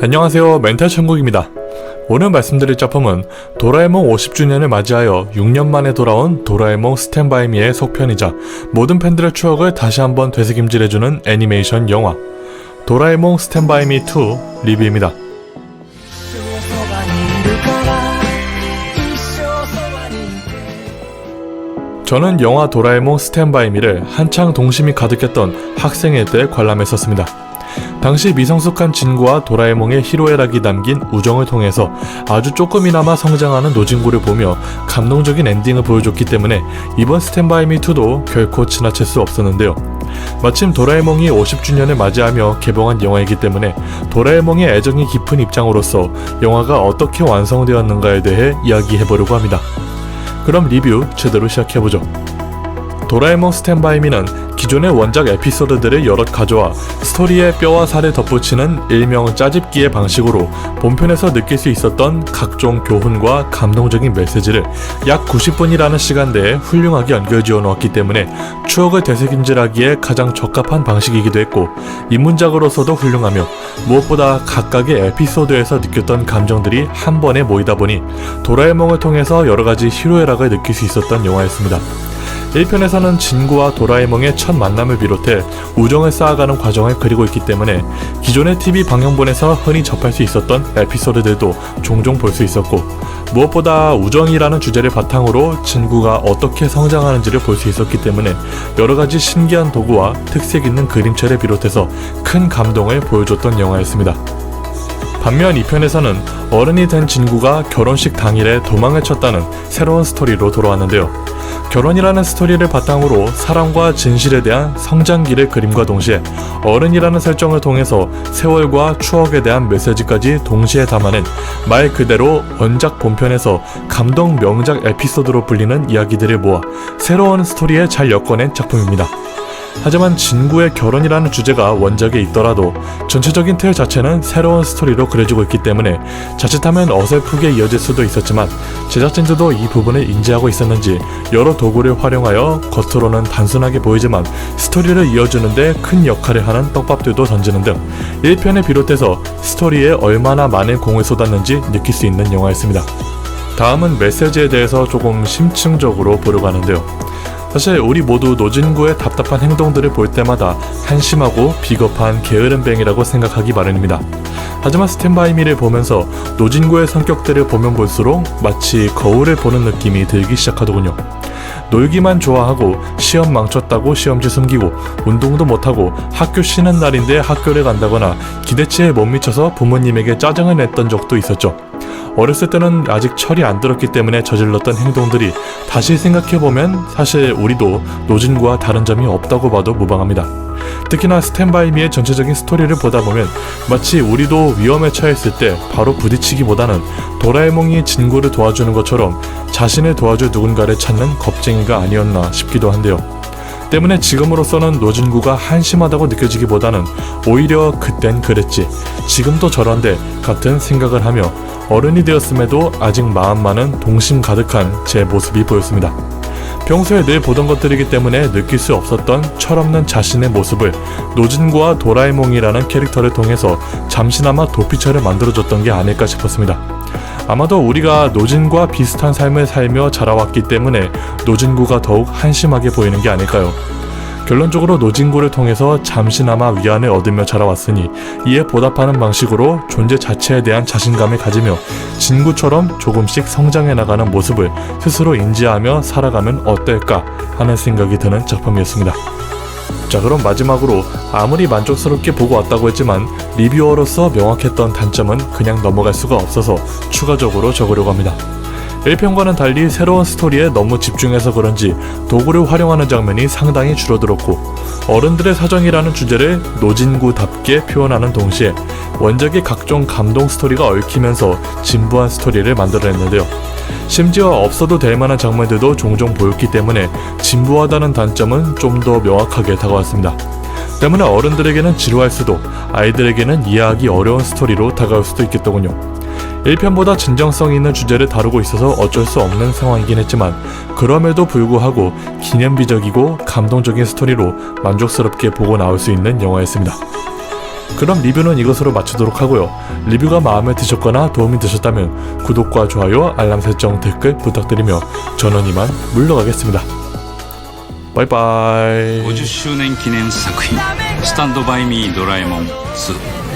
안녕하세요, 멘탈 천국입니다. 오늘 말씀드릴 작품은 도라에몽 50주년을 맞이하여 6년 만에 돌아온 도라에몽 스탠바이미의 속편이자 모든 팬들의 추억을 다시 한번 되새김질해주는 애니메이션 영화 도라에몽 스탠바이미 2 리뷰입니다. 저는 영화 도라에몽 스탠바이미를 한창 동심이 가득했던 학생일 때 관람했었습니다. 당시 미성숙한 진구와 도라에몽의 희로애락이 담긴 우정을 통해서 아주 조금이나마 성장하는 노진구를 보며 감동적인 엔딩을 보여줬기 때문에 이번 스탠바이미2도 결코 지나칠 수 없었는데요. 마침 도라에몽이 50주년을 맞이하며 개봉한 영화이기 때문에 도라에몽의 애정이 깊은 입장으로서 영화가 어떻게 완성되었는가에 대해 이야기해보려고 합니다. 그럼 리뷰 제대로 시작해보죠. 도라에몽 스탠바이미는 기존의 원작 에피소드들을 여럿 가져와 스토리에 뼈와 살을 덧붙이는 일명 짜집기의 방식으로 본편에서 느낄 수 있었던 각종 교훈과 감동적인 메시지를 약 90분이라는 시간대에 훌륭하게 연결지어 놓았기 때문에 추억을 되새김질하기에 가장 적합한 방식이기도 했고, 입문작으로서도 훌륭하며 무엇보다 각각의 에피소드에서 느꼈던 감정들이 한 번에 모이다 보니 도라에몽을 통해서 여러가지 희로애락을 느낄 수 있었던 영화였습니다. 1편에서는 진구와 도라에몽의 첫 만남을 비롯해 우정을 쌓아가는 과정을 그리고 있기 때문에 기존의 TV 방영본에서 흔히 접할 수 있었던 에피소드들도 종종 볼 수 있었고, 무엇보다 우정이라는 주제를 바탕으로 진구가 어떻게 성장하는지를 볼 수 있었기 때문에 여러가지 신기한 도구와 특색 있는 그림체를 비롯해서 큰 감동을 보여줬던 영화였습니다. 반면 2편에서는 어른이 된 진구가 결혼식 당일에 도망을 쳤다는 새로운 스토리로 돌아왔는데요. 결혼이라는 스토리를 바탕으로 사랑과 진실에 대한 성장기를 그림과 동시에 어른이라는 설정을 통해서 세월과 추억에 대한 메시지까지 동시에 담아낸 말 그대로 원작 본편에서 감동 명작 에피소드로 불리는 이야기들을 모아 새로운 스토리에 잘 엮어낸 작품입니다. 하지만 진구의 결혼이라는 주제가 원작에 있더라도 전체적인 틀 자체는 새로운 스토리로 그려지고 있기 때문에 자칫하면 어설프게 이어질 수도 있었지만, 제작진들도 이 부분을 인지하고 있었는지 여러 도구를 활용하여 겉으로는 단순하게 보이지만 스토리를 이어주는데 큰 역할을 하는 떡밥들도 던지는 등 1편을 비롯해서 스토리에 얼마나 많은 공을 쏟았는지 느낄 수 있는 영화였습니다. 다음은 메시지에 대해서 조금 심층적으로 보려고 하는데요. 사실 우리 모두 노진구의 답답한 행동들을 볼 때마다 한심하고 비겁한 게으름뱅이라고 생각하기 마련입니다. 하지만 스탠바이미를 보면서 노진구의 성격들을 보면 볼수록 마치 거울을 보는 느낌이 들기 시작하더군요. 놀기만 좋아하고 시험 망쳤다고 시험지 숨기고 운동도 못하고 학교 쉬는 날인데 학교를 간다거나 기대치에 못 미쳐서 부모님에게 짜증을 냈던 적도 있었죠. 어렸을 때는 아직 철이 안 들었기 때문에 저질렀던 행동들이 다시 생각해보면 사실 우리도 노진구와 다른 점이 없다고 봐도 무방합니다. 특히나 스탠바이미의 전체적인 스토리를 보다 보면 마치 우리도 위험에 처했을 때 바로 부딪히기보다는 도라에몽이 진구를 도와주는 것처럼 자신을 도와줄 누군가를 찾는 겁쟁이가 아니었나 싶기도 한데요. 때문에 지금으로서는 노진구가 한심하다고 느껴지기보다는 오히려 그땐 그랬지, 지금도 저런데 같은 생각을 하며 어른이 되었음에도 아직 마음만은 동심 가득한 제 모습이 보였습니다. 평소에 늘 보던 것들이기 때문에 느낄 수 없었던 철없는 자신의 모습을 노진구와 도라에몽이라는 캐릭터를 통해서 잠시나마 도피처를 만들어줬던 게 아닐까 싶었습니다. 아마도 우리가 노진구와 비슷한 삶을 살며 자라왔기 때문에 노진구가 더욱 한심하게 보이는 게 아닐까요? 결론적으로 노진구를 통해서 잠시나마 위안을 얻으며 자라왔으니 이에 보답하는 방식으로 존재 자체에 대한 자신감을 가지며 진구처럼 조금씩 성장해 나가는 모습을 스스로 인지하며 살아가면 어떨까 하는 생각이 드는 작품이었습니다. 자, 그럼 마지막으로 아무리 만족스럽게 보고 왔다고 했지만 리뷰어로서 명확했던 단점은 그냥 넘어갈 수가 없어서 추가적으로 적으려고 합니다. 1편과는 달리 새로운 스토리에 너무 집중해서 그런지 도구를 활용하는 장면이 상당히 줄어들었고, 어른들의 사정이라는 주제를 노진구답게 표현하는 동시에 원작의 각종 감동 스토리가 얽히면서 진부한 스토리를 만들어냈는데요. 심지어 없어도 될 만한 장면들도 종종 보였기 때문에 진부하다는 단점은 좀 더 명확하게 다가왔습니다. 때문에 어른들에게는 지루할 수도, 아이들에게는 이해하기 어려운 스토리로 다가올 수도 있겠더군요. 1편보다 진정성 있는 주제를 다루고 있어서 어쩔 수 없는 상황이긴 했지만, 그럼에도 불구하고 기념비적이고 감동적인 스토리로 만족스럽게 보고 나올 수 있는 영화였습니다. 그럼 리뷰는 이것으로 마치도록 하고요. 리뷰가 마음에 드셨거나 도움이 되셨다면 구독과 좋아요, 알람 설정, 댓글 부탁드리며 저는 이만 물러가겠습니다. 바이바이. 50周年記念作品「スタンドバイミードラえもん2」